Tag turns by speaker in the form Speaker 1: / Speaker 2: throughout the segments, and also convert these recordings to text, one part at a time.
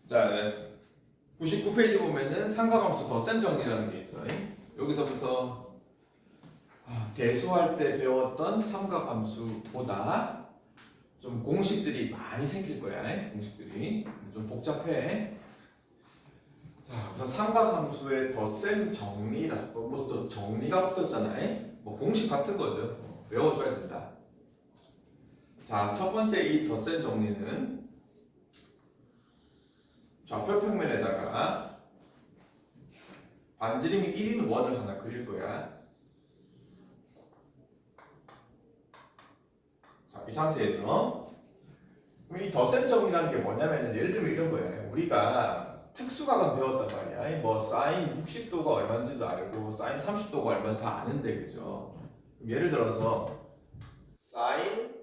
Speaker 1: 자, 99페이지 보면은 삼각함수 덧셈 정리라는 게 있어요. 여기서부터 대수할 때 배웠던 삼각함수보다 좀 공식들이 많이 생길 거야. 공식들이 좀 복잡해. 자, 우선 삼각함수의 덧셈 정리다. 또 정리가 붙었잖아요. 공식 같은 거죠. 외워줘야 된다. 자, 첫 번째 이 덧셈 정리는 좌표 평면에다가 반지름이 1인 원을 하나 그릴 거야. 자, 이 상태에서 이 덧셈 정리라는 게 뭐냐면 예를 들면 이런 거예요. 우리가 특수각은 배웠단 말이야. 뭐 사인 60도가 얼마인지도 알고 사인 30도가 얼마인지 다 아는데, 그죠? 예를 들어서 사인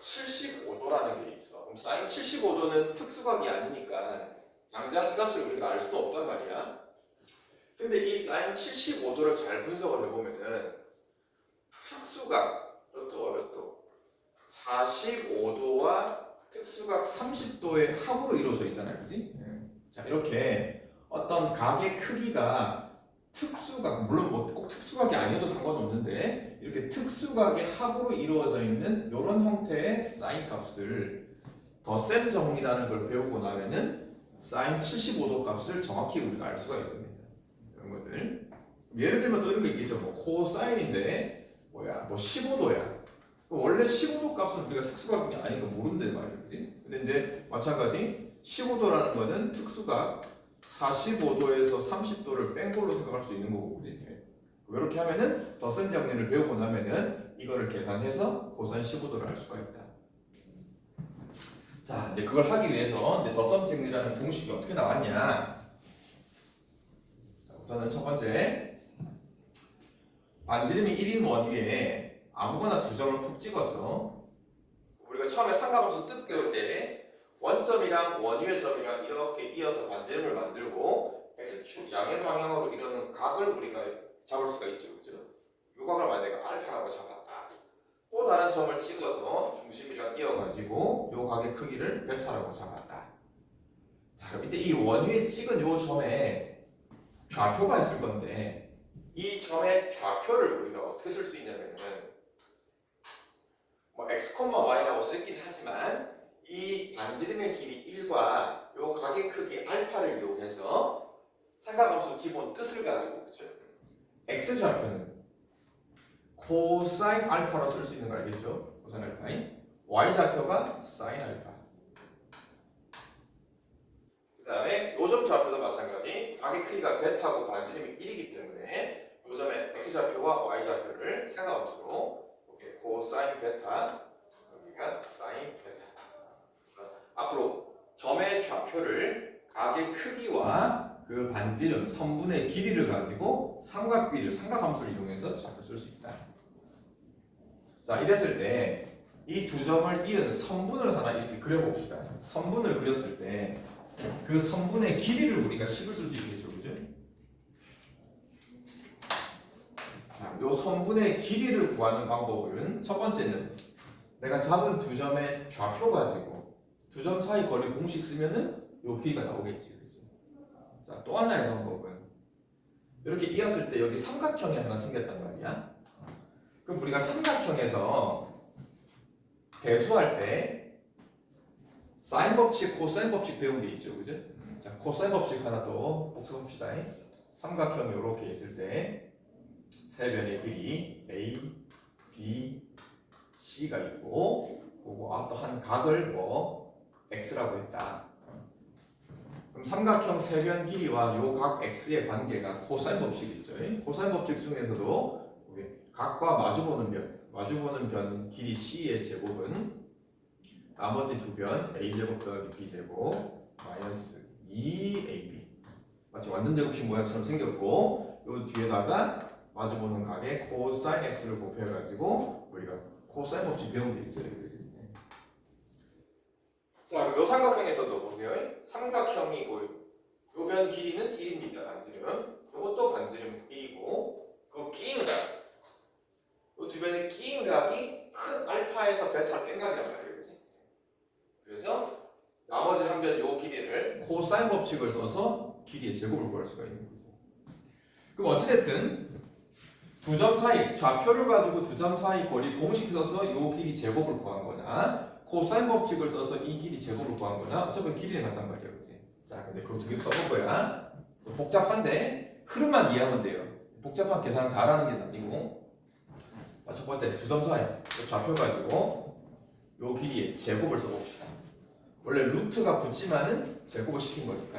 Speaker 1: 75도라는 게 있어. 그럼 사인 75도는 특수각이 아니니까 당장 이 값을 우리가 알 수도 없단 말이야. 근데 이 사인 75도를 잘 분석을 해보면은 특수각 몇 도? 45도와 특수각 30도의 합으로 이루어져 있잖아요. 그지? 자, 이렇게 어떤 각의 크기가 특수각, 물론 꼭 특수각이 아니어도 상관없는데 이렇게 특수각의 합으로 이루어져 있는 이런 형태의 사인 값을 덧셈 정리라는 걸 배우고 나면은 사인 75도 값을 정확히 우리가 알 수가 있습니다. 이런 것들. 예를 들면 또 이런 거 있겠죠. 코사인인데 15도야. 원래 15도 값은 우리가 특수각이 아니니까 모른대 말이야. 그지? 근데 이제 마찬가지 15도라는 거는 특수각 45도에서 30도를 뺀 걸로 생각할 수도 있는 거고, 그지? 이렇게 하면은 덧셈 정리를 배우고 나면은 이거를 계산해서 코사인 15도를 알 수가 있다. 자, 이제 그걸 하기 위해서 이제 덧셈 정리라는 공식이 어떻게 나왔냐? 자, 우선은 첫 번째 반지름이 1인 원 위에 아무거나 두 점을 푹 찍어서 우리가 처음에 삼각함수 뜻 배울 때 원점이랑 원위의 점이랑 이렇게 이어서 반지름을 만들고 x축 양의 방향으로 이루는 각을 우리가 잡을 수가 있죠, 그죠? 이 각을 만약에 내가 알파라고 잡았다. 또 다른 점을 찍어서 중심이랑 이어가지고 이 각의 크기를 베타라고 잡았다. 자, 그럼 이때 이 원위에 찍은 이 점에 좌표가 있을 건데 이 점의 좌표를 우리가 어떻게 쓸 수 있냐면은 x, y라고 쓰긴 하지만 이 반지름의 길이 1과 요 각의 크기 알파를 이용해서 삼각함수 기본 뜻을 가지고, 그쵸? x 좌표는 코사인 알파로 쓸 수 있는 거 알겠죠? 코사인 알파인. y 좌표가 사인 알파. 그 다음에 요점 좌표도 마찬가지. 각의 크기가 베타고 반지름이 1이기 때문에 요점의 x 좌표와 y 좌표를 삼각함수로 이렇게 코사인 베타, 여기가 사인 베타. 앞으로 점의 좌표를 각의 크기와 그 반지름, 선분의 길이를 가지고 삼각비를, 삼각함수를 이용해서 좌표 쓸 수 있다. 자, 이랬을 때 이 두 점을 이은 선분을 하나 이렇게 그려봅시다. 선분을 그렸을 때 그 선분의 길이를 우리가 식을 쓸 수 있겠죠, 그죠? 자, 요 선분의 길이를 구하는 방법은 첫 번째는 내가 잡은 두 점의 좌표 가지고 두 점 사이 거리 공식 쓰면은 요 길이가 나오겠지, 그죠? 자, 또 하나의 방법은 이렇게 이었을 때 여기 삼각형이 하나 생겼단 말이야. 그럼 우리가 삼각형에서 대수할 때 사인 법칙, 코사인 법칙 배운 게 있죠, 그죠? 자, 코사인 법칙 하나 또 복습합시다. 삼각형이 이렇게 있을 때 세 변의 길이 A, B, C가 있고, 그리고 또 한 각을 X라고 했다. 그럼 삼각형 세 변 길이와 요 각 X의 관계가 코사인 법칙이죠. 코사인 법칙 중에서도 각과 마주보는 변 길이 C의 제곱은 나머지 두 변 A제곱 더하기 B제곱 마이너스 2AB 마치 완전 제곱식 모양처럼 생겼고, 요 뒤에다가 마주보는 각에 코사인 X를 곱해가지고 우리가 코사인 법칙 배운 게 있어요. 자, 그럼 요 삼각형에서도 보세요. 삼각형이고 요 변 길이는 1입니다. 반지름. 요것도 반지름 1이고 그 끼인 각, 요 두 변의 끼인 각이 큰 알파에서 베타를 뺀 각이란 말이에요. 그치? 그래서 나머지 한 변 요 길이를 코사인 코사인 법칙을 써서 길이의 제곱을 구할 수가 있는 거죠. 그럼 어찌됐든 두 점 사이, 좌표를 가지고 두 점 사이 거리 공식 써서 이 길이 제곱을 구한 거냐, 코사인 법칙을 써서 이 길이 제곱을 구한 거냐, 어차피 길이는 같단 말이야, 그치? 자, 근데 그거 두 개 써볼 거야. 좀 복잡한데 흐름만 이해하면 돼요. 복잡한 계산 다 하라는 게 아니고. 자, 첫 번째 두 점 사이 좌표 가지고 요 길이의 제곱을 써봅시다. 원래 루트가 붙지만은 제곱을 시킨 거니까.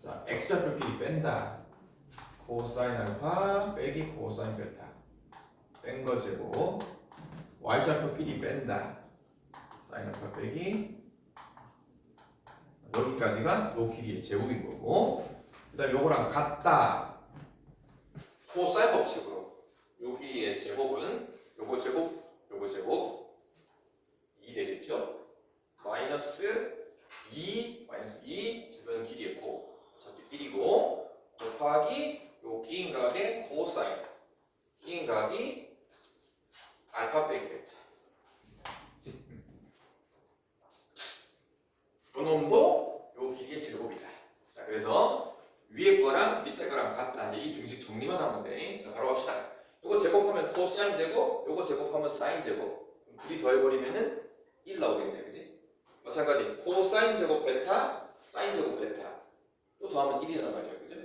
Speaker 1: 자, x좌표끼리 뺀다. 코사인 알파 빼기 코사인 베타 뺀 거 제곱. y좌표끼리 뺀다. 사인 알파 빼기 여기까지가 요 길이의 제곱인 거고, 그 다음에 요거랑 같다. 코사인 법칙으로 요 길이의 제곱은 요거 제곱, 요거 제곱 2 되겠죠? 마이너스 2 두 변은 길이의 코 어차피 1이고 곱하기 요 끼인 각의 코사인 끼인 각이 알파 빼기 베타. 요 놈도 요 길이의 제곱이다. 자, 그래서 위에 거랑 밑에 거랑 같다. 이제 이 등식 정리만 하면 돼. 자, 바로 갑시다. 요거 제곱하면 코사인 제곱, 요거 제곱하면 사인 제곱. 둘이 더해버리면은 1 나오겠네, 그지? 마찬가지 코사인 제곱 베타, 사인 제곱 베타. 또 더하면 1이란 말이야, 그죠?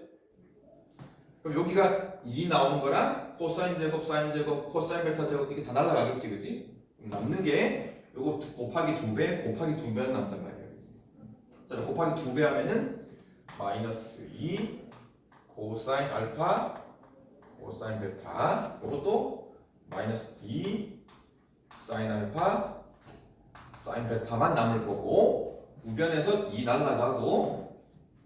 Speaker 1: 그럼 여기가 2 나오는 거랑 코사인 제곱, 사인 제곱, 코사인 베타 제곱 이게 다 날라가겠지, 그지? 남는 게 요거 곱하기 2배, 곱하기 2배는 남단 말이야. 자, 곱하기 2배 하면은 마이너스 2 코사인 알파 코사인 베타, 요것도 마이너스 2 사인 알파 사인 베타만 남을 거고, 우변에서 2 날라가고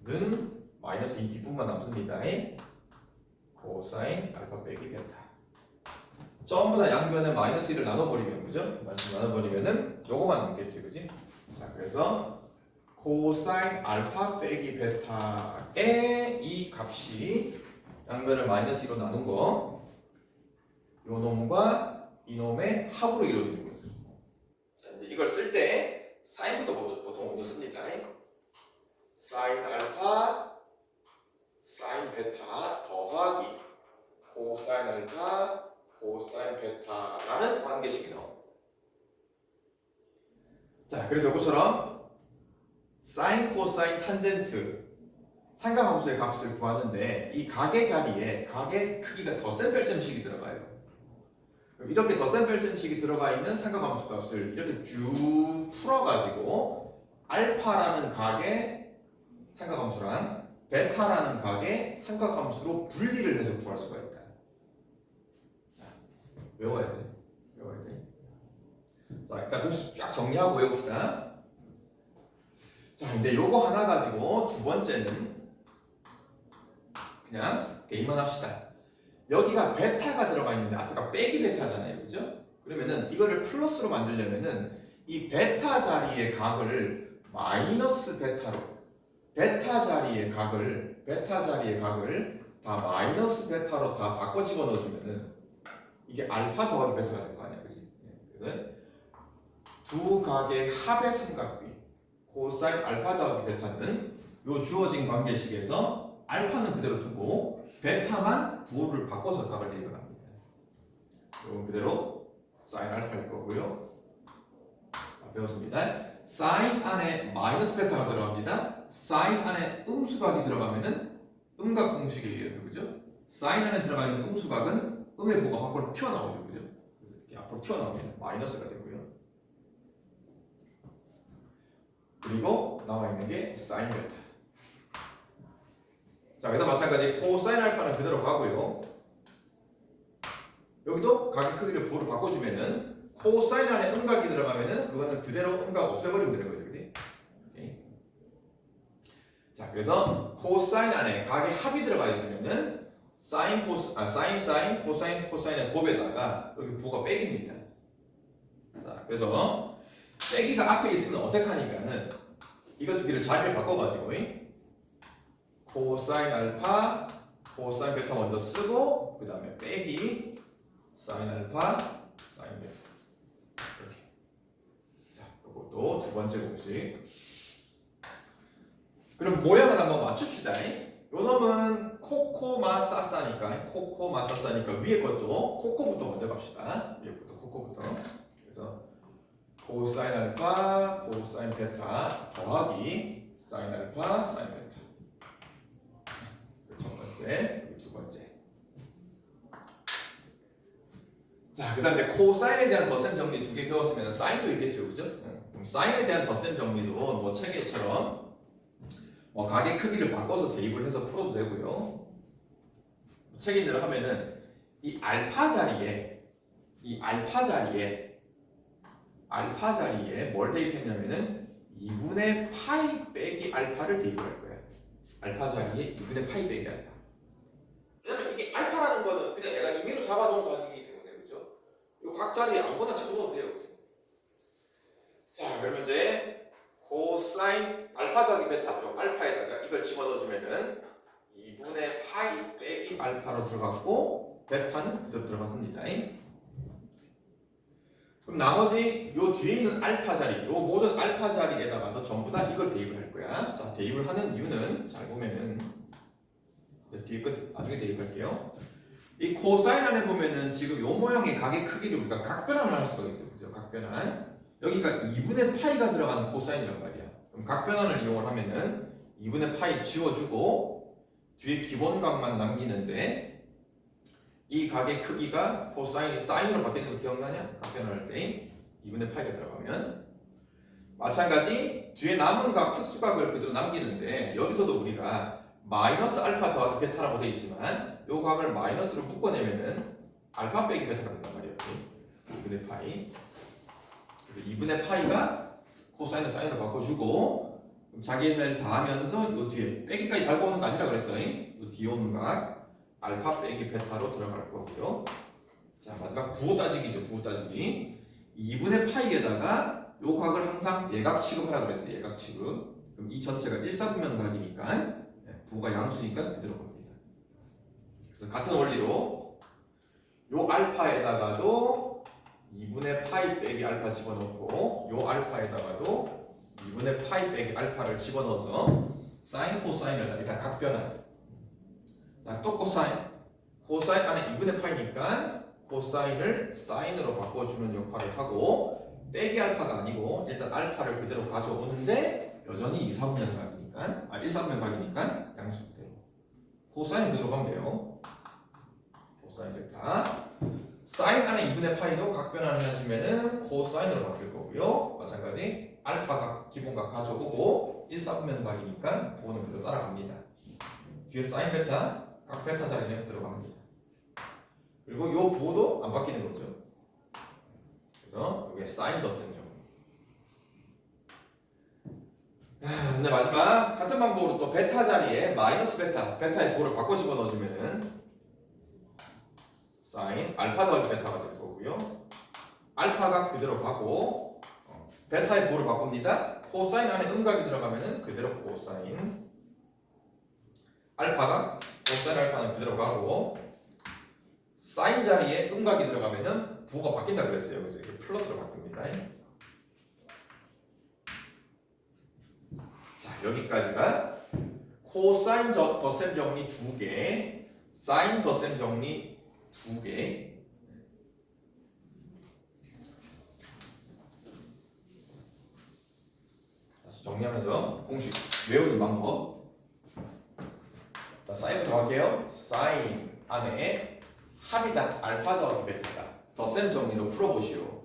Speaker 1: 는 마이너스 2 뒷부분만 남습니다. 코사인 알파 빼기 베타. 전부 다 양변에 마이너스 1을 나눠버리면, 그죠? 마이너스 나눠버리면은 요거만 남겠지, 그지? 자, 그래서 코사인 알파 빼기 베타의 이 값이 양변을 마이너스 2로 나눈 거, 요 놈과 이 놈의 합으로 이루어지는 거죠. 자, 이제 이걸 쓸 때 사인부터 보통 먼저 씁니다. 사인 알파 사인 베타 더하기 코사인 알파 코사인 베타라는 관계식이 나옵니다. 자, 그래서 이것처럼 사인, 코사인, 탄젠트 삼각함수의 값을 구하는데 이 각의 자리에 각의 크기가 덧셈 뺄셈식이 들어가요. 이렇게 덧셈 뺄셈식이 들어가 있는 삼각함수 값을 이렇게 쭉 풀어가지고 알파라는 각의 삼각함수랑 베타라는 각의 삼각함수로 분리를 해서 구할 수가 있다. 자, 외워야 돼. 외워야 돼. 자, 일단 공식 쫙 정리하고 외웁시다. 자, 이제 요거 하나 가지고 두 번째는 그냥 대입만 합시다. 여기가 베타가 들어가 있는데 아까 빼기 베타잖아요, 그죠? 그러면은 이거를 플러스로 만들려면은 이 베타 자리의 각을 마이너스 베타로, 베타 자리의 각을 다 마이너스 베타로 다 바꿔 집어넣어주면은 이게 알파 더하기 베타가 될 거 아니야, 그지? 그래서 두 각의 합의 삼각비 코사인 알파 더하기 베타는 요 주어진 관계식에서 알파는 그대로 두고 베타만 부호를 바꿔서 각을 대입을 합니다. 이건 그대로 사인 알파일 거고요. 배웠습니다. 사인 안에 마이너스 베타가 들어갑니다. 사인 안에 음수각이 들어가면은 음각 공식에 의해서, 그죠? 사인 안에 들어가 있는 음수각은 음의 부호가 밖으로 튀어나오죠, 그죠? 그래서 이렇게 앞으로 튀어나오면 마이너스가 되고요. 그리고 나와 있는 게 사인 베타. 자, 그다음 마찬가지 코사인 알파는 그대로 가고요. 여기도 각의 크기를 부호로 바꿔주면은 코사인 안에 음각이 들어가면은 그거는 그대로 음각 없애버리면 되는 거죠, 그지? 오케이. 자, 그래서 코사인 안에 각의 합이 들어가 있으면은 사인 코사인 코사인의 곱에다가 여기 부호가 빼기입니다. 자, 그래서 빼기가 앞에 있으면 어색하니까는 이거 두 개를 자리를 바꿔가지고 코사인 알파, 코사인 베타 먼저 쓰고 그 다음에 빼기 사인 알파, 사인 베타 이렇게. 자, 이것도 두 번째 공식. 그럼 모양을 한번 맞춥시다. 요 놈은 코코마 싸싸니까 코코마 싸싸니까 위에 것도 코코부터 먼저 갑시다. 위에 것도 코코부터. 그래서 코사인 알파 코사인 베타 더하기 사인 알파 사인 베타. 첫 번째, 두 번째. 자, 그 다음에 코사인에 대한 덧셈 정리 두 개 배웠으면 사인도 있겠죠, 그죠? 그럼 사인에 대한 덧셈 정리도 뭐 체계처럼 뭐 가게 크기를 바꿔서 대입을 해서 풀어도 되고요. 책임대로 하면은 이 알파 자리에 뭘 대입했냐면은 2분의 파이 빼기 알파를 대입할 거야. 알파 자리에 2분의 파이 빼기 알파. 왜냐면 이게 알파라는 거는 그냥 내가 임의로 잡아놓은 가격이기 때문에 그죠? 이 각 자리에 아무거나 집어넣어도 돼요. 그죠? 자, 그러면 이제 코사인 알파 더하기 베타 요 알파에다가 이걸 집어넣어주면은 2분의 파이 빼기 알파로 들어갔고 베타는 그대로 들어갔습니다. 그럼 나머지 요 뒤에 있는 알파 자리, 요 모든 알파 자리에다가도 전부 다 이걸 대입을 할 거야. 자, 대입을 하는 이유는 잘 보면은 뒤에 끝 나중에 대입할게요. 이 코사인 안에 보면은 지금 요 모양의 각의 크기를 우리가 각변환을 할 수가 있어요. 그죠? 각변환. 여기가 2분의 파이가 들어가는 코사인이란 말이야. 그럼 각변환을 이용을 하면은 2분의 파이 지워주고 뒤에 기본각만 남기는데 이 각의 크기가 코사인이 사인으로 바뀌는 거 기억나냐? 각변환할 때 2분의 파이가 들어가면 마찬가지 뒤에 남은 각 특수각을 그대로 남기는데 여기서도 우리가 마이너스 알파 더하기 베타라고 되어 있지만 요 각을 마이너스로 묶어내면은 알파 빼기 베타가 된단 말이에요. 2분의 파이. 그래서 2분의 파이가 코사인을 사인으로 바꿔주고 자기를 다 하면서 요 뒤에 빼기까지 달고 오는 거 아니라 그랬어요. 요 뒤에 오는 각 알파 빼기 베타로 들어갈 거고요. 자, 마지막 부호 따지기죠. 부호 따지기. 2분의 파이에다가 요 각을 항상 예각 취급하라 그랬어요. 예각 취급. 그럼 이 전체가 1사분면 각이니까 부호가 양수니까 그대로 갑니다. 그래서 같은 원리로 요 알파에다가도 2분의 파이 빼기 알파 집어넣고 요 알파에다가도 2분의 파이 빼기 알파를 집어넣어서 사인 코사인을 일단 각변환. 자, 또 코사인 안에 2분의 파이니까 코사인을 사인으로 바꿔주는 역할을 하고 빼기 알파가 아니고 일단 알파를 그대로 가져오는데 여전히 2, 3분면 각이니까 1, 3분면 각이니까 양수 그대로 코사인 그대로 가면 돼요. 코사인 베타 사인 안에 2분의 파이도 각변환을 해주면은 코사인으로 바뀔 거고요. 마찬가지 알파가 기본각 가져오고 1, 4분면 각이니까 부호는 그대로 따라갑니다. 뒤에 사인 베타 각 베타 자리에 들어갑니다. 그리고 이 부호도 안 바뀌는 거죠. 그래서 이게 사인 덧셈 정리. 근데 마지막 같은 방법으로 또 베타 자리에 마이너스 베타의 부호를 바꿔 집어넣어주면은 사인 알파 더하기 베타가 될 거고요. 알파가 그대로 가고 베타의 부호를 바꿉니다. 코사인 안에 음각이 들어가면은 그대로 코사인 알파가 코사인 알파는 그대로 가고 사인 자리에 음각이 들어가면은 부호가 바뀐다 그랬어요. 그래서 이렇게 플러스로 바뀝니다. 자, 여기까지가 코사인 덧셈 정리 2개, 사인 덧셈 정리 2개. 다시 정리하면서 공식 외우는 방법. 자, 사인부터 갈게요. 사인 안에 합이다 알파 더하기 베타다. 덧셈 정리로 풀어보시오.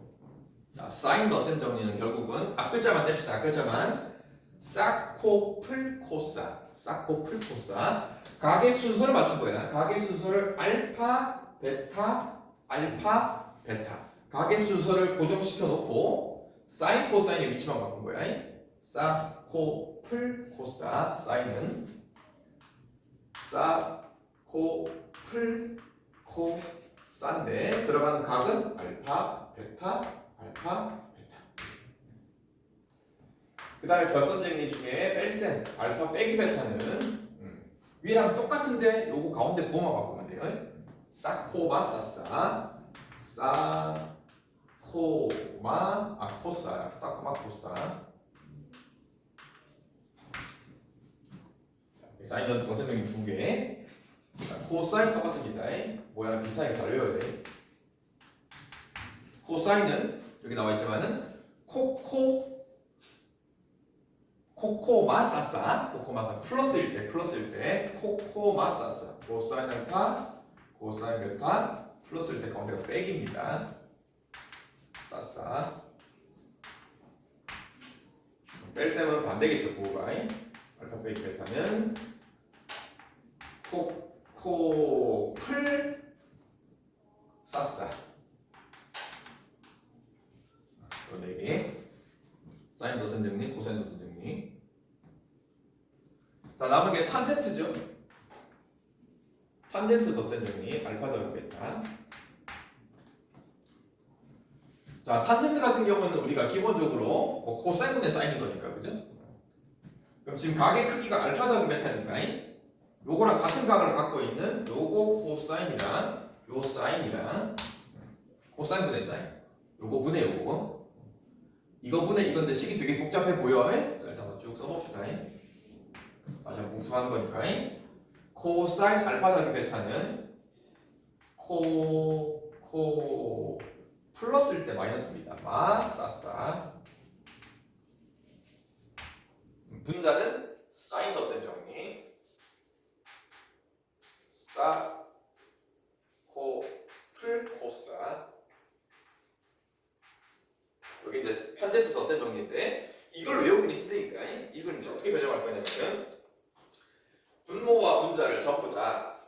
Speaker 1: 자, 사인 덧셈 정리는 결국은 앞글자만 뗍시다. 앞글자만 사코플코사 각의 순서를 맞춘 거야. 각의 순서를 알파 베타 각의 순서를 고정시켜 놓고 사인 코사인의 위치만 바꾼 거야. 사코플코사 사인은 사코플코사인데 들어가는 각은 알파 베타 그 다음에 덧셈 정리 중에 뺄셈 알파 빼기 베타는 위랑 똑같은데 요거 가운데 부호만 바꾸면 돼요. 사코마 사사 코사 사인 더셈정리 2개. 코사인 똑같습니다. 모양 비슷하게 잘 외워야 돼. 코사인은 여기 나와 있지만은 코코마사사 플러스일 때 코코마사사 코사인 알파 코사인 베타 플러스일 때 가운데가 백입니다. 사사 뺄셈은 반대겠죠. 부호가 알파 빼기 베타는 코풀 사사 요 4개 사인 더셈 정리 코사인 더셈 정리. 자 남은 게 탄젠트죠. 탄젠트 더셈 정리 알파 더하기 베타. 자 탄젠트 같은 경우는 우리가 기본적으로 코사인분의 사인인 거니까 그죠? 그럼 지금 각의 크기가 알파 더하기 베타니까 요거랑 같은 각을 갖고 있는 요거 코사인이랑 요 사인이랑 코사인분의 사인 요거 분의 요거 이거 분의 이건데 식이 되게 복잡해 보여. 자 일단 한번 쭉 써봅시다. 다시 한번 복습하는 거니까 코사인 알파 더하기 베타는 코 플러스일 때 마이너스입니다. 마사사 분자는 사인 더셈 정리 사 코 풀 코사 여기 이제 탄젠트 더셈 정리인데 이걸 외우기는 힘드니까 이걸 이제 어떻게 변형할 거냐면 분모와 분자를 전부 다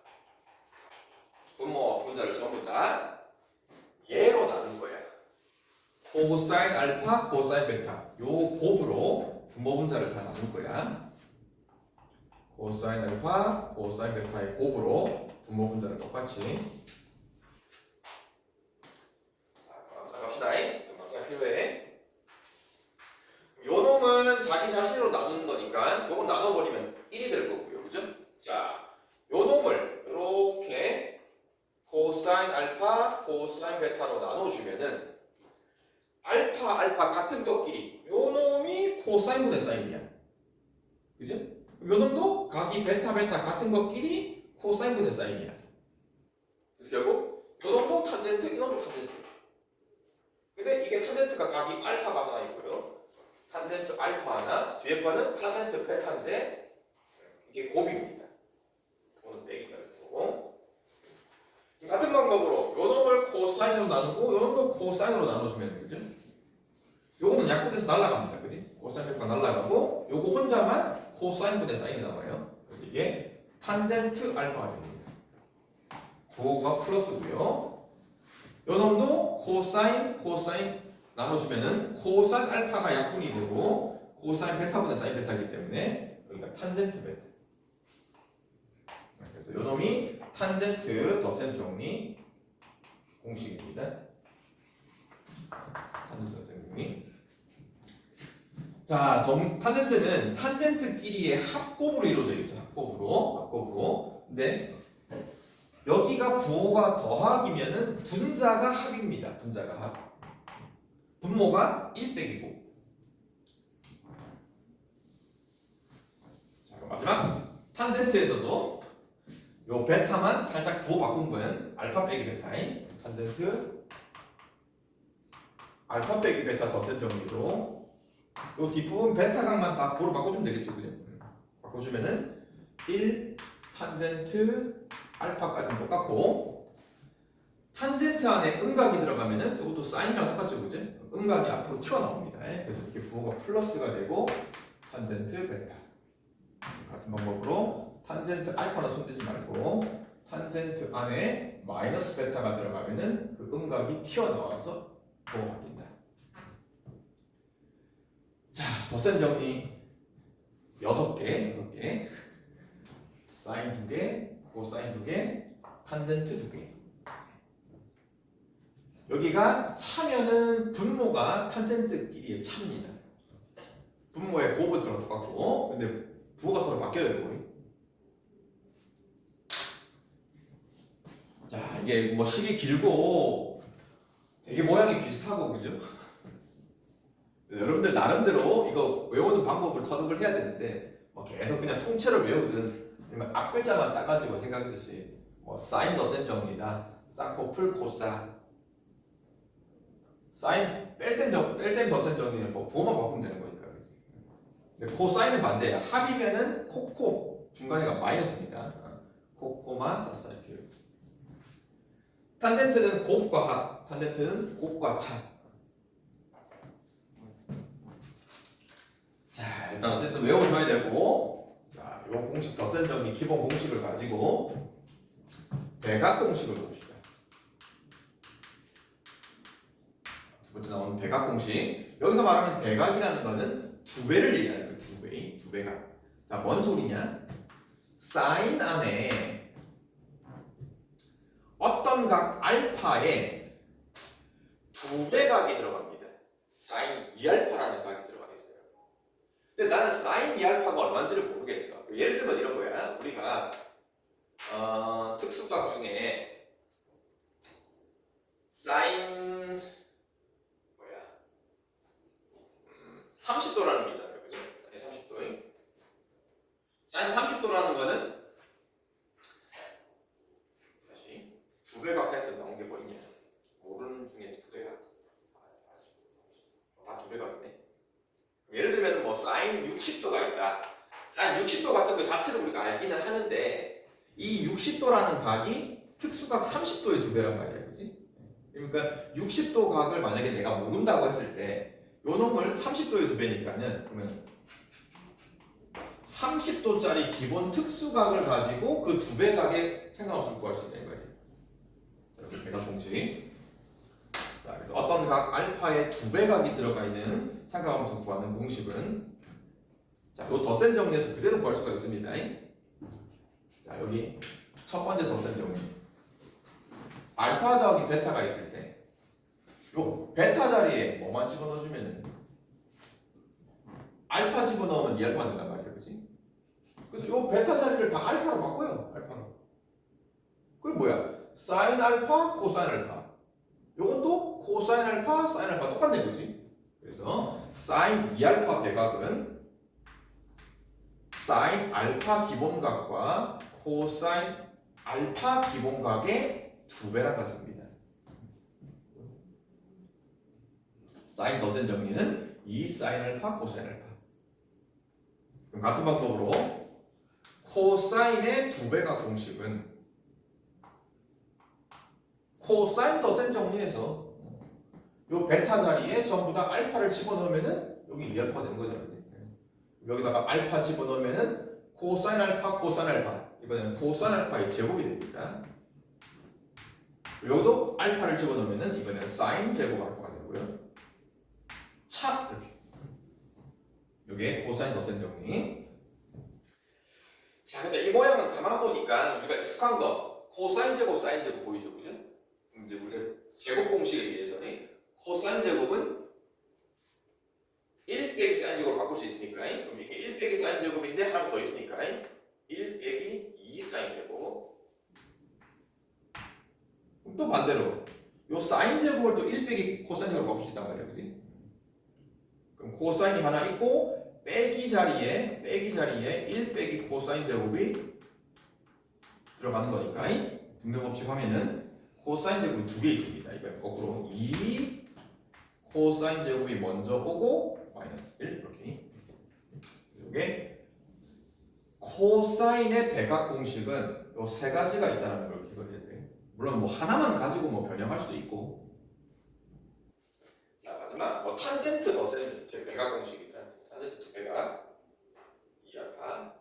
Speaker 1: 얘로 나눈 거야. 코사인 알파 코사인 베타 요 곱으로 분모 분자를 다 나눌 거야. 코사인 알파 코사인 베타의 곱으로 분모 분자를 똑같이. 자 갑시다. 좀 막상 필요해. 요 놈은 자기 자신으로 나누는 거니까 요건 나눠버리면 1이 될 거고요. 그죠? 자, 요 놈을 이렇게 코사인 알파 코사인 베타로 나눠주면은 알파 같은 것끼리 요 놈이 코사인분의 사인이야. 그죠? 요 놈도 각이 베타 같은 것끼리 코사인분의 사인이야. 그래서 결국 요 놈도 탄젠트 이 놈도 탄젠트. 근데 이게 탄젠트가 각이 알파가 하나 있고요. 탄젠트 알파 하나, 뒤에 거는 탄젠트 베타인데 이게 곱입니다. 이거는 빼기가 되고 같은 방법으로 요 놈을 코사인으로 나누고 요 놈도 코사인으로 나눠주면 되죠. 요거는 약분돼서 날아갑니다. 그지? 코사인 베타가 날아가고 요거 혼자만 코사인분의 사인이 나와요. 그래서 이게 탄젠트 알파가 됩니다. 부호가 플러스고요. 요 놈도 코사인 나눠주면은 코사인 알파가 약분이 되고 코사인 베타분의 사인 베타이기 때문에 여기가 탄젠트 베타. 그래서 요 놈이 탄젠트 더셈 정리 공식입니다. 탄젠트 더셈 정리. 자, 탄젠트는 탄젠트끼리의 합곱으로 이루어져 있어요. 합곱으로. 근데 여기가 부호가 더하기면은 분자가 합입니다. 분자가 합. 분모가 1 빼기고. 자, 그럼 마지막 탄젠트에서도 요 베타만 살짝 부호 바꾼 거는 알파 빼기 베타인 탄젠트 알파 빼기 베타 더셈 정리로 요 뒷부분 베타각만 다 부호로 바꿔주면 되겠죠, 그죠? 바꿔주면은 1 탄젠트 알파까지는 똑같고 탄젠트 안에 음각이 들어가면은 이것도 사인이랑 똑같죠, 그죠? 음각이 앞으로 튀어나옵니다. 그래서 이렇게 부호가 플러스가 되고 탄젠트 베타 같은 방법으로 탄젠트 알파는 손대지 말고 탄젠트 안에 마이너스 베타가 들어가면은 그 음각이 튀어나와서 부호가 바뀐다. 자, 덧셈 정리 6개 사인 2개 코사인 2개 탄젠트 2개. 여기가 차면은 분모가 탄젠트끼리의 차입니다. 분모의 곱은 들어가 똑같고 근데 부호가 서로 바뀌어야 되고. 자, 이게 뭐 식이 길고 되게 모양이 비슷하고 그죠? 여러분들 나름대로 이거 외우는 방법을 터득을 해야 되는데 뭐 계속 그냥 통째로 외우든 그러면 앞 글자만 따가지고 생각했듯이 뭐 사인 더셈 정리다. 쌍코풀 코사. 사인 뺄셈 더셈 정리는 뭐 부호만 바꾸면 되는 거니까. 그치? 근데 코사인은 반대야. 합이면은 코코 중간에가 마이너스입니다. 코코마 싸싸 이렇게. 탄젠트는 곱과 합, 탄젠트는 곱과 차. 자, 일단 어쨌든 외워줘야 되고, 자, 요 공식 덧셈 정리 기본 공식을 가지고 배각 공식을 봅시다. 두 번째 나오는 배각 공식. 여기서 말하는 배각이라는 거는 두 배를 얘기하는 거예요. 두 배, 두 배각. 자, 뭔 소리냐? 사인 안에 어떤 각 알파에 두 배각이 들어갑니다. 사인 2알파라는 각이 들어가 있어요. 근데 나는 사인 2알파가 얼마인지를 모르겠어. 예를 들면 이런 거야. 우리가 특수각 중에 사인 30도라는 게 있잖아요. 그죠? 사인 30도. 사인 30도라는 거는 다시 두 배각 해서 나온 게 뭐 있냐? 모르는 중에 두 배각. 다 두 배각이네. 예를 들면 뭐 사인 60도가 있다. 사인 60도 같은 거 자체를 우리가 알기는 하는데 이 60도라는 각이 특수각 30도의 두 배란 말이야. 그지? 그러니까 60도 각을 만약에 내가 모른다고 했을 때 요 놈을 30도의 두 배니까는 그러면 30도짜리 기본 특수각을 가지고 그 두 배 각의 생각없이 구할 수 있다 이 말이에요. 자, 여기 배각 공식. 자, 그래서 어떤 각 알파에 두 배 각이 들어가 있는 삼각함수 구하는 공식은 자, 요 덧셈 정리해서 그대로 구할 수가 있습니다. 자, 여기 첫 번째 덧셈 정리. 알파 더하기 베타가 있을 때 요 베타 자리에 뭐만 집어넣어주면은 알파 집어넣으면 2알파가 된단 말이에요. 그치? 그래서 요 베타 자리를 다 알파로 바꿔요. 알파로. 그게 뭐야? 사인 알파, 코사인 알파. 요건 또 코사인 알파, 사인 알파 똑같네. 그치? 그래서 사인 2알파 배각은 사인 알파 기본각과 코사인 알파 기본각의 두 배랑 같습니다. 사인 덧셈 정리는 2 사인 알파 코사인 알파. 그럼 같은 방법으로 코사인의 두 배각 공식은 코사인 덧셈 정리해서 요 베타 자리에 전부 다 알파를 집어넣으면은 여기 2알파 되는 거잖아요. 여기다가 알파 집어넣으면은 코사인 알파 코사인 알파. 이번에는 코사인 알파의 제곱이 됩니다. 여기도 알파를 집어넣으면은 이번에는 사인 제곱 알파가 되고요. 차 이렇게. 이게 코사인 덧셈 정리. 자, 근데 이 모양은 가만 보니까 우리가 익숙한 거 코사인 제곱, 사인 제곱 보이죠, 그죠? 이제 우리가 제곱 공식에 의해서는 코사인 제곱은 1 빼기 사인 제곱을 바꿀 수 있으니까 그럼 이게 1 빼기 사인 제곱인데 하나 더 있으니까 1 빼기 2 사인 제곱. 그럼 또 반대로 요 사인 제곱을 또 1 빼기 코사인 제곱을 바꿀 수 있단 말이야, 그지? 그럼 코사인이 하나 있고 빼기 자리에 1 빼기 코사인 제곱이 들어가는 거니까 분배법칙 하면은 코사인 제곱이 두 개 있습니다. 이번엔 거꾸로 2 코사인 제곱이 먼저 오고 마이너스 1 이렇게. 이게 코사인의 배각 공식은 요 세 가지가 있다는 걸 기억을 해야 돼요. 물론 뭐 하나만 가지고 뭐 변형할 수도 있고. 자, 마지막 뭐 탄젠트 덧셈 배각 공식이다. 탄젠트 두 배각 2알파.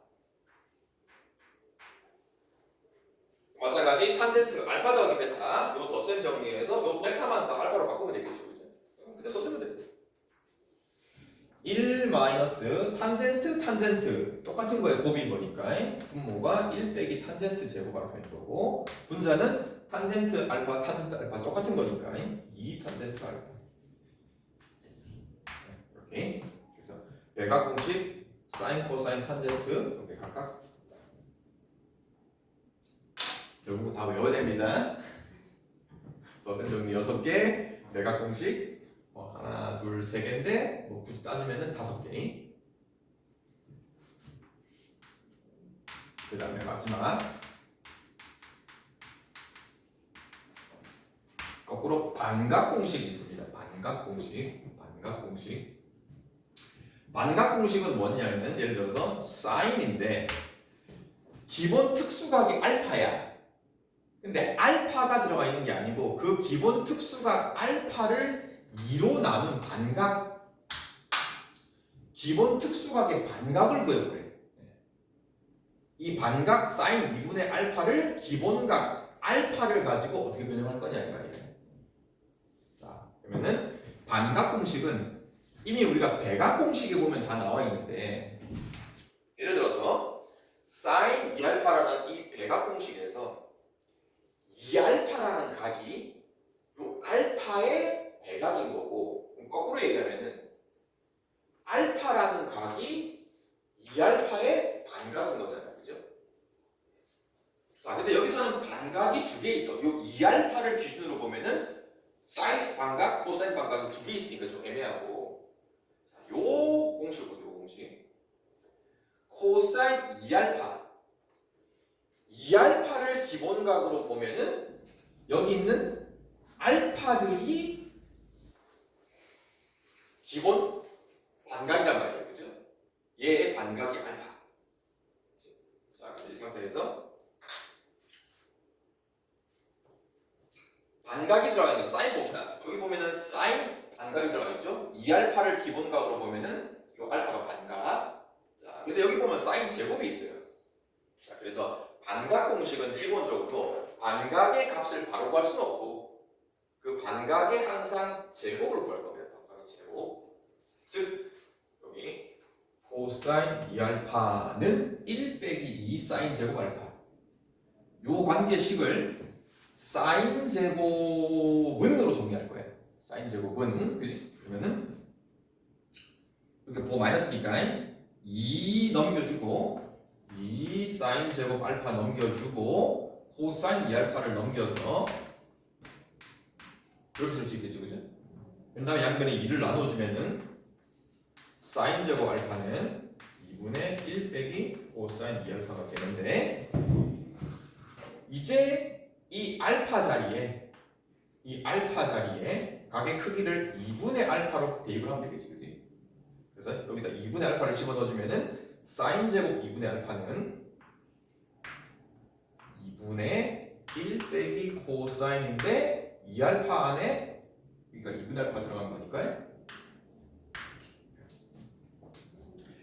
Speaker 1: 마찬가지 탄젠트 알파 더하기 베타 요 덧셈 정리해서 요 베타만 다 알파로 바꾸면 되겠죠. 그죠? 그때 써주면 돼. 1 마이너스 탄젠트 똑같은 거에 곱인 거니까 분모가 1 빼기 탄젠트 제곱 알파인 거고 분자는 탄젠트 알파 똑같은 거니까 2 탄젠트 알파. 이렇게. 그래서 배각 공식 사인 코사인 탄젠트 이렇게 각각 결국 다 외워야 됩니다. 덧셈 정리 6개, 배각 공식 하나, 둘, 세 개인데 뭐 굳이 따지면은 5개. 그 다음에 마지막 거꾸로 반각공식이 있습니다. 반각공식은 뭐냐면 예를 들어서 사인인데 기본 특수각이 알파야. 근데 알파가 들어가 있는 게 아니고 그 기본 특수각 알파를 2로 나눈 반각, 기본 특수각의 반각을 구해보래. 이 반각 사인 2분의 알파를 기본각 알파를 가지고 어떻게 변형할 거냐 이 말이에요. 자, 그러면은 반각 공식은 이미 우리가 배각 공식에 보면 다 나와 있는데, 예를 들어서 사인 2알파라는 이 배각 공식에서 2알파라는 각이 요 알파의 배각인 거고, 거꾸로 얘기하면은 알파라는 각이 2알파의 반각인 거잖아요. 그죠? 자, 근데 여기서는 반각이 두 개 있어. 요 2알파를 기준으로 보면은 사인 반각, 코사인 반각이 두 개 있으니까 좀 애매하고, 요 공식을 보세요. 요 공식. 코사인 2알파. 2알파를 기본각으로 보면은 여기 있는 알파들이 기본 반각이란 말이에요. 그죠? 얘의 반각이 알파. 자, 이 상태에서 반각이 들어가 있는 사인 봅시다. 여기 보면은 사인 반각이 들어가 있죠? 2알파를 기본각으로 보면은 이 알파가 반각. 자, 근데 여기 보면 사인 제곱이 있어요. 자, 그래서 반각 공식은 기본적으로 반각의 값을 바로 구할 수는 없고 그 반각의 항상 제곱을 구할 겁니다. 반각의 제곱. 즉 여기 코사인 2알파는 1 빼기 2 사인 제곱 알파. 요 관계식을 사인 제곱은으로 정리할 거예요. 사인 제곱은, 그지? 그러면은 이렇게 부호 마이너스니까 2 넘겨주고 2 사인 제곱 알파 넘겨주고 코사인 2알파를 넘겨서 이렇게 쓸 수 있겠죠, 그죠? 그 다음에 양변에 2를 나눠주면은 사인 제곱 알파는 2분의 1 빼기 코사인 2알파가 되는데, 이제 이 알파 자리에 각의 크기를 2분의 알파로 대입을 하면 되겠지, 그지? 그래서 여기다 2분의 알파를 집어넣어주면은 사인 제곱 2분의 알파는 2분의 1 빼기 코사인인데 2알파 안에 그러니까 2분의 알파 들어간 거니까요.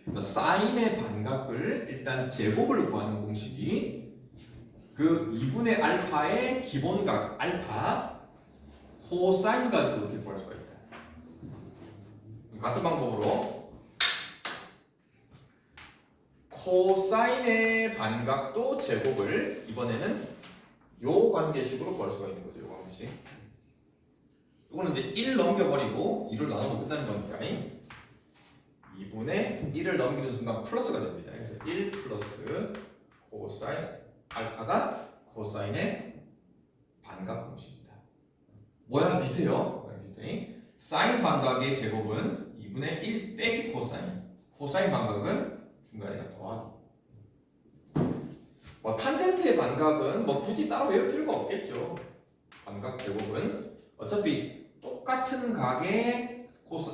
Speaker 1: 그래서 사인의 반각을 일단 제곱을 구하는 공식이 그 2분의 알파의 기본각 알파 코사인 가지고 이렇게 구할 수가 있다. 같은 방법으로 코사인의 반각도 제곱을 이번에는 요 관계식으로 구할 수가 있는 거죠. 요 관계식. 이거는 이제 1 넘겨버리고 2를 나누면 끝나는 거니까 2분의 1을 넘기는 순간 플러스가 됩니다. 그래서 1 플러스 코사인 알파가 코사인의 반각 공식입니다. 모양 비슷해요. 모양 비슷해. 사인 반각의 제곱은 2분의 1 빼기 코사인. 코사인 반각은 중간에 더하기. 탄젠트의 반각은 굳이 따로 외울 필요가 없겠죠. 반각 제곱은 어차피 똑같은 각의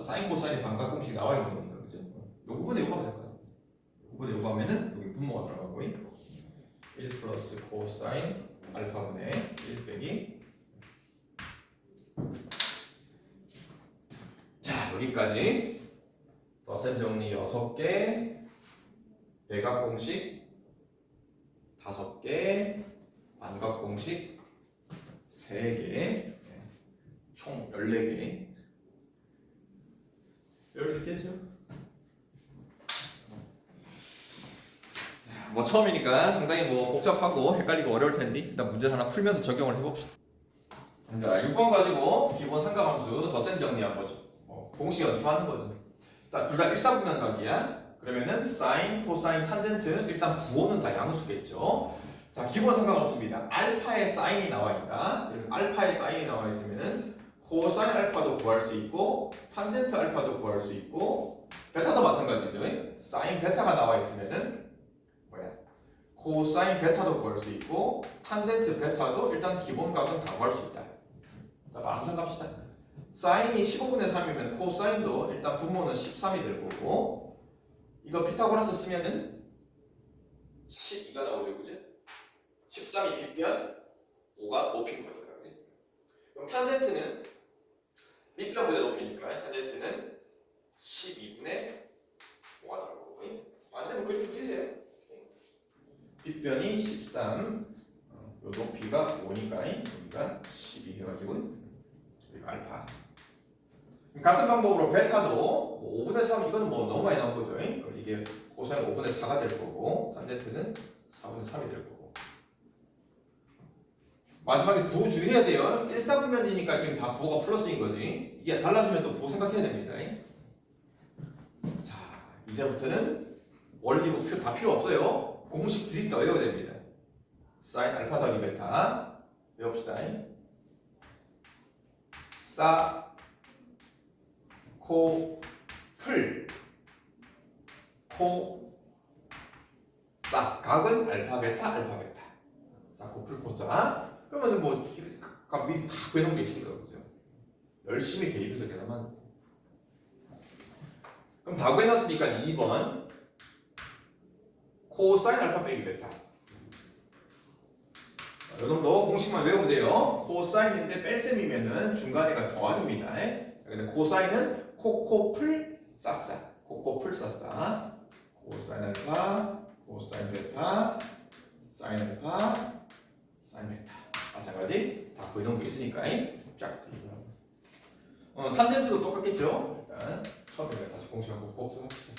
Speaker 1: 사인 코사인의 반각 공식 나와 있는 거니까, 그죠? 요 부분에 요거 하면 될 거예요. 요 부분에 요거 하면은 여기 분모가 들어가고 1 플러스 코사인 알파분의 1 빼기. 자, 여기까지 더셈 정리 6개, 배각 공식 5개, 반각 공식 3개, 총 14개. 이럴 수 있겠죠? 처음이니까 상당히 복잡하고 헷갈리고 어려울 텐데 일단 문제 하나 풀면서 적용을 해봅시다. 자, 6번 가지고 기본 삼각함수 덧셈 정리한 거죠. 공식 연습하는 거죠. 자, 둘 다 일사분면각이야. 그러면은 사인, 코사인, 탄젠트 일단 부호는 다 양수겠죠. 자, 기본 삼각함수입니다. 알파의 사인이 나와 있다. 알파의 사인이 나와 있으면은 코사인 알파도 구할 수 있고 탄젠트 알파도 구할 수 있고 베타도 마찬가지죠. 사인 베타가 나와 있으면은 코사인 베타도 구할 수 있고 탄젠트 베타도 일단 기본값은 다 구할 수 있다. 자, 망상 갑시다. 사인이 15분의 3이면 코사인도 일단 분모는 13이 될 거고 이거 피타고라스 쓰면은 12가 나오죠, 그지? 13이 빗변 5가 높인 거니까, 그지? 그럼 탄젠트는 밑변보다 높이니까 탄젠트는 12분의 5가 나올 거고 안 되면 그림 그리세요. 빗변이 13, 요 높이가 5니까 여기가 12 해가지고 여기가 알파. 같은 방법으로 베타도 5분의 3 이거는 뭐 너무 많이 나온 거죠. 이게 코사인 5분의 4가 될 거고 탄젠트는 4분의 3이 될 거고. 마지막에 부호 주의해야 돼요. 1사분면이니까 지금 다 부호가 플러스인 거지. 이게 달라지면 또 부호 생각해야 됩니다. 자, 이제부터는 원리고 표 다 필요 없어요. 공식 드립다 외워야 됩니다. 사인 알파 더하기 베타 외웁시다. 사, 코, 풀, 코, 사. 각은 알파 베타 알파 베타. 사, 코, 풀, 코, 사. 그러면 뭐 각 미리 다 구해놓은 게 있으니까 그죠? 열심히 대입해서 계산만. 그럼 다 구해놨으니까 2번 코사인 알파 빼기 베타. 이 정도 공식만 외우면 돼요. 코사인인데 뺄셈이면은 중간에가 더하기입니다. 근데 코사인은 코코풀 싸싸. 코코풀 싸싸. 코사인 알파, 코사인 베타, 사인 알파, 사인 베타. 마찬가지 다 구해놓은 게 있으니까 쫙 돼요. 탄젠트도 똑같겠죠. 일단 처음에 다시 공식하고 복습합시다.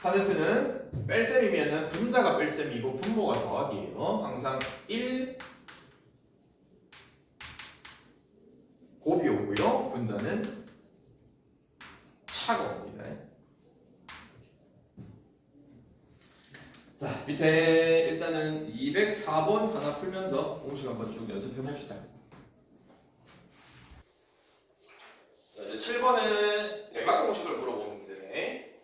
Speaker 1: 탄젠트는 뺄셈이면은 분자가 뺄셈이고 분모가 더하기예요. 항상 1 곱이 오고요. 분자는 차가 옵니다. 자, 밑에 일단은 204번 하나 풀면서 공식 한번 쭉 연습해 봅시다. 자, 이제 7번은 대각 공식을 물어보는데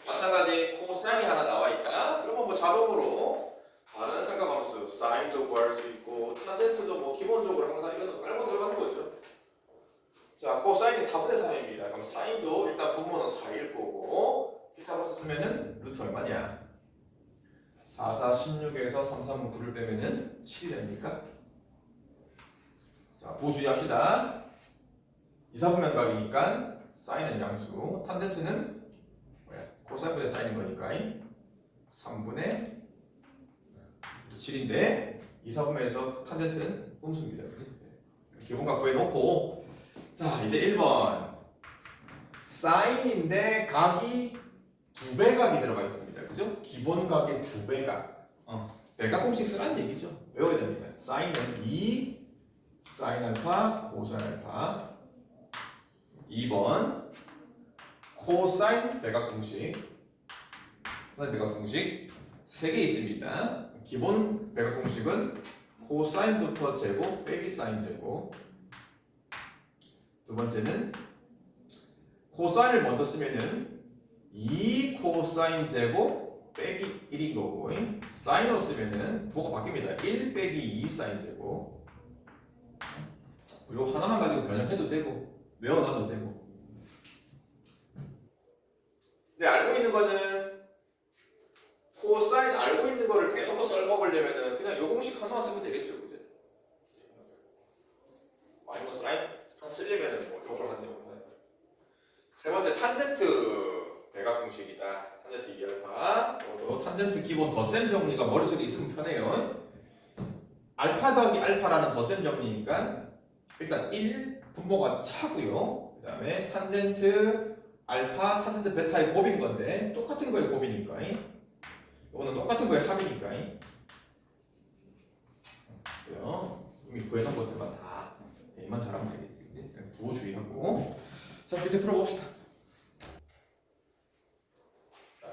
Speaker 1: 마찬가지 코사인이 하나 나와 있다. 그러면 뭐 자동으로 다른 삼각함수 사인도 구할 수 있고 탄젠트도 뭐 기본적으로 항상 이거는 깔고 들어가는 거죠. 자, 코사인이 4분의 3입니다. 그럼 사인도 일단 분모는 4일 거고 피타고라스 쓰면은 루트 얼마냐? 4, 4, 16에서 3, 3은 9를 빼면은 7이 됩니까? 자, 부호 주의합시다. 2, 4분면 각이니까 사인은 양수, 탄젠트는 코사인분의 사인인 거니까 3분의 7인데 2, 4분면에서 탄젠트는 음수입니다. 기본각 구해놓고 자, 이제 1번 사인인데 각이 2배각이 들어가 있습니다. 그죠? 기본각의 2배각. 배각 공식 쓰라는 얘기죠. 외워야 됩니다. 사인은 2 사인 알파 코사인 알파. 2번 코사인 배각 공식. 코사인 배각 공식 3개 있습니다. 기본 배각 공식은 코사인부터 제곱 빼기 사인 제곱. 두 번째는 코사인을 먼저 쓰면은 2 코사인 제곱 빼기 1인 거고 사인으로 쓰면은 부호가 바뀝니다. 1 빼기 2 사인 제곱. 이거 하나만 가지고 변형해도 되고 외워놔도 되고. 근데 알고 있는 거는 코사인 알고 있는 거를 대놓고 썰먹으려면은 그냥 요 공식 하나만 쓰면 되겠죠, 그죠? 아니면 사인 쓰려면은 뭐 요걸 하는 요걸 하는. 세 번째 탄젠트 배각 공식이다. 탄젠트 2알파. 탄젠트 기본 덧셈 정리가 머릿속에 있으면 편해요. 알파 더하기 알파라는 덧셈 정리니까 일단 1 분모가 차고요. 그 다음에 탄젠트 알파, 탄젠트 베타의 곱인 건데 똑같은 거의 곱이니까 이거는 똑같은 거의 합이니까 그래요. 이미 구해놓은 것들만 다 대입만 잘하면 되겠지. 부호 주의하고. 자, 밑에 풀어봅시다.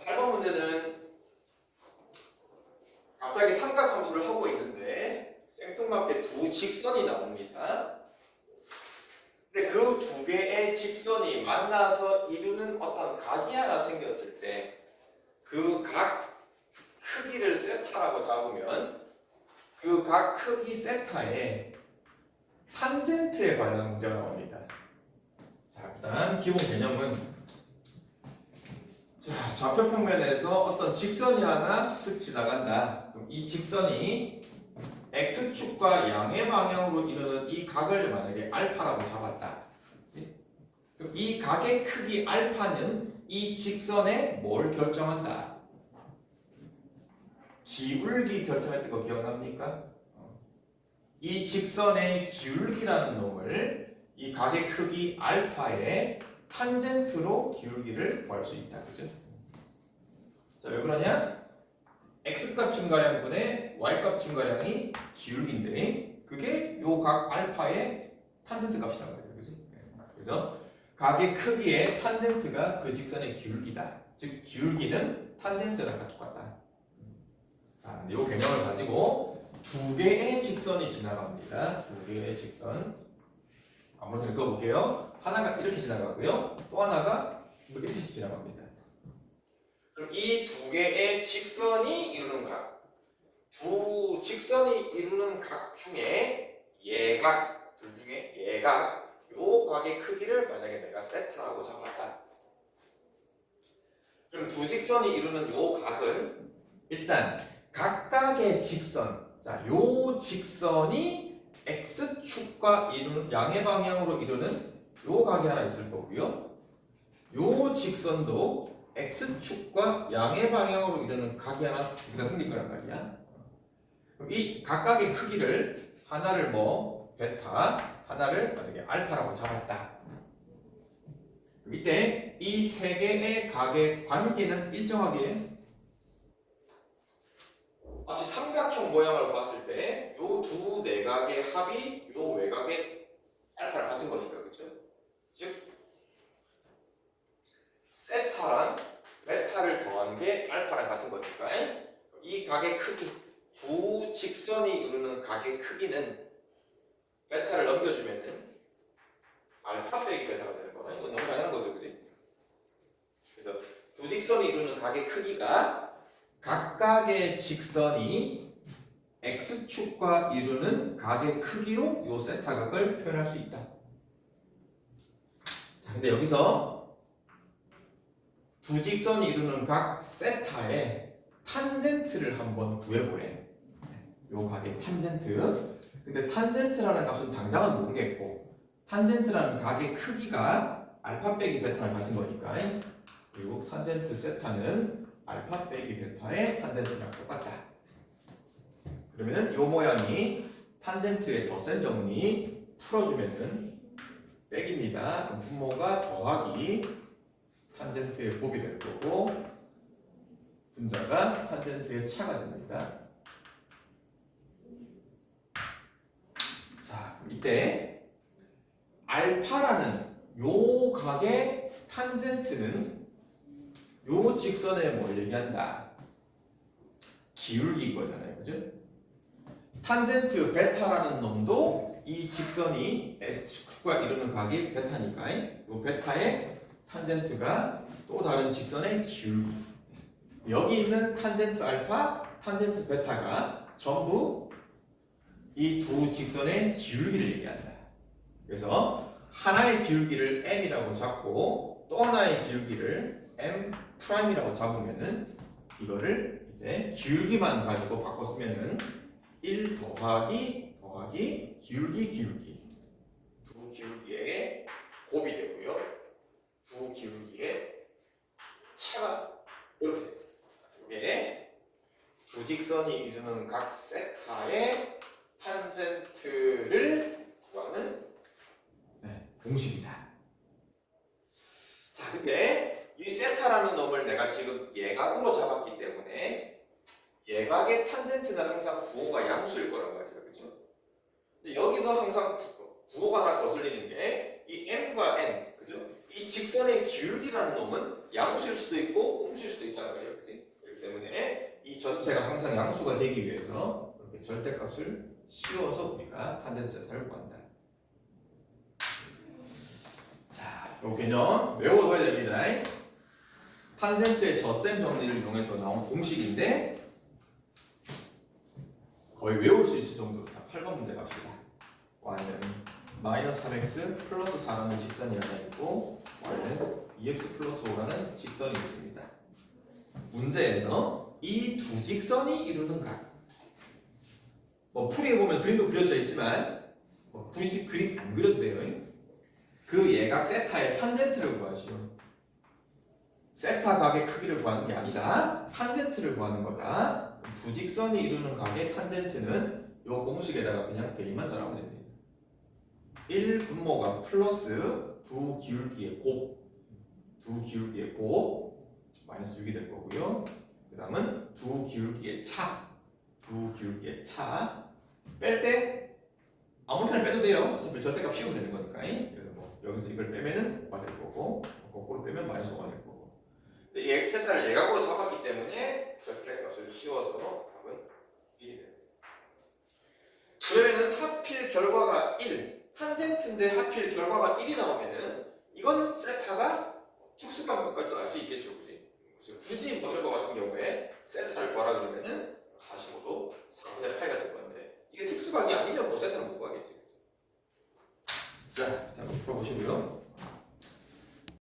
Speaker 1: 8번 문제는 갑자기 삼각함수를 하고 있는데 생뚱맞게 두 직선이 나옵니다. 근데 그 두 개의 직선이 만나서 이루는 어떤 각이 하나 생겼을 때 그 각 세타라고 잡으면 그 각 크기 세타의 탄젠트에 관한 문제가 나옵니다. 자, 일단 기본 개념은 자, 좌표 평면에서 어떤 직선이 하나 쓱 지나간다. 그럼 이 직선이 x축과 양의 방향으로 이루는 이 각을 만약에 알파라고 잡았다. 그럼 이 각의 크기 알파는 이 직선에 뭘 결정한다? 기울기 결정했던 거 기억납니까? 이 직선의 기울기라는 놈을 이 각의 크기 알파의 탄젠트로 기울기를 구할 수 있다. 그죠? 자, 왜 그러냐? x값 증가량분의 y값 증가량이 기울기인데 그게 요 각 알파의 탄젠트 값이란 말이에요. 그지? 그래서 각의 크기의 탄젠트가 그 직선의 기울기다. 즉 기울기는 탄젠트랑 똑같다. 자, 이 개념을 가지고 두 개의 직선이 지나갑니다. 두 개의 직선. 아무렇게나 읽어볼게요. 하나가 이렇게 지나가고요. 또 하나가 이렇게 지나갑니다. 그럼 이 두 개의 직선이 이루는 각, 두 직선이 이루는 각 중에 예각, 둘 중에 예각, 요 각의 크기를 만약에 내가 세타라고 잡았다. 그럼 두 직선이 이루는 요 각은 일단 각각의 직선, 자, 요 직선이 x축과 이루는 양의 방향으로 이루는 요 각이 하나 있을 거고요. 요 직선도 x축과 양의 방향으로 이루는 각이 하나 생길 거란 말이야. 그럼 이 각각의 크기를 하나를 뭐 베타, 하나를 만약에 알파라고 잡았다. 그럼 이때 이 세 개의 각의 관계는 일정하게 마치 삼각형 모양을 봤을 때 요 두 내각의 합이 요 외곽의 알파랑 같은 거니까, 그렇죠? 즉 세타랑 베타를 더한 게 알파랑 같은 거니까 이 각의 크기, 두 직선이 이루는 각의 크기는 베타를 넘겨주면은 알파 빼기 베타가 되는 거야. 이건 너무 당연한 거죠, 그지? 그래서 두 직선이 이루는 각의 크기가 각각의 직선이 x축과 이루는 각의 크기로 요 세타각을 표현할 수 있다. 자, 근데 여기서 두 직선이 이루는 각 세타의 탄젠트를 한번 구해보래. 요 각의 탄젠트. 근데 탄젠트라는 값은 당장은 모르겠고 탄젠트라는 각의 크기가 알파 빼기 베타랑 같은 거니까 그리고 탄젠트 세타는 알파 빼기 베타의 탄젠트랑 똑같다. 그러면 이 모양이 탄젠트의 덧셈 정리 풀어주면은 빼기입니다. 그럼 분모가 더하기 탄젠트의 곱이 될 거고 분자가 탄젠트의 차가 됩니다. 자, 그럼 이때 알파라는 요 각의 탄젠트는 요 직선에 뭘 얘기한다? 기울기 거잖아요, 그죠? 탄젠트 베타라는 놈도 이 직선이 x축과 이루는 각이 베타니까 이 베타의 탄젠트가 또 다른 직선의 기울기. 여기 있는 탄젠트 알파, 탄젠트 베타가 전부 이 두 직선의 기울기를 얘기한다. 그래서 하나의 기울기를 m이라고 잡고 또 하나의 기울기를 m 프라임이라고 잡으면은 이거를 이제 기울기만 가지고 바꿔 쓰면은 1 더하기 기울기 두 기울기의 곱이 되고요. 두 기울기의 차가 이렇게 됩니다. 이게 두 직선이 이루는 각 세타의 탄젠트를 구하는 공식이다. 자, 근데 이 세타라는 놈을 내가 지금 예각으로 잡았기 때문에 예각의 탄젠트는 항상 부호가 양수일 거란 말이에요, 그죠? 근데 여기서 항상 부호가 하나 거슬리는 게 이 m과 n, 그죠? 이 직선의 기울기라는 놈은 양수일 수도 있고 음수일 수도 있다는 거예요, 그지? 그렇기 때문에 이 전체가 항상 양수가 되기 위해서 이렇게 절대값을 씌워서 우리가 탄젠트 세타를 구한다. 자, 이 개념 외워둬야 됩니다. 탄젠트의 젖셈 정리를 이용해서 나온 공식인데 거의 외울 수 있을 정도로. 자, 8번 문제 갑시다. y는 마이너스 3x 플러스 4라는 직선이 하나 있고 y는 2x 플러스 5라는 직선이 있습니다. 문제에서 이 두 직선이 이루는 각. 뭐 풀이해 보면 그림도 그려져 있지만 뭐 굳이 그림 안 그려도 돼요. 그 예각 세타의 탄젠트를 구하시오. 세타 각의 크기를 구하는 게 아니다. 탄젠트를 구하는 거다. 두 직선이 이루는 각의 탄젠트는 요 공식에다가 그냥 대입만 잘하면 됩니다. 1 분모가 플러스 두 기울기의 곱 마이너스 6이 될 거고요. 그 다음은 두 기울기의 차 뺄 때 아무렇게나 빼도 돼요. 어차피 절대값 씌우면 되는 거니까. 그래서 뭐 여기서 이걸 빼면은 5가 될 거고 거꾸로 빼면 마이너스 5가 될 거고. 근데 얘 세타를 예각으로 잡았기 때문에 절대값을 씌워서 답은 1이 됩니다. 그러면은 하필 결과가 1 탄젠트인데 하필 결과가 1이 나오면은 이거는 세타가 특수관계까지 알 수 있겠죠, 그지? 그래서 굳이 뭐 이런 거 같은 경우에 세타를 구하라 그러면은 45도 4분의 8가 될 건데 이게 특수관계 아니면 뭐 세타는 못 구하겠지. 자, 한번 풀어보시고요.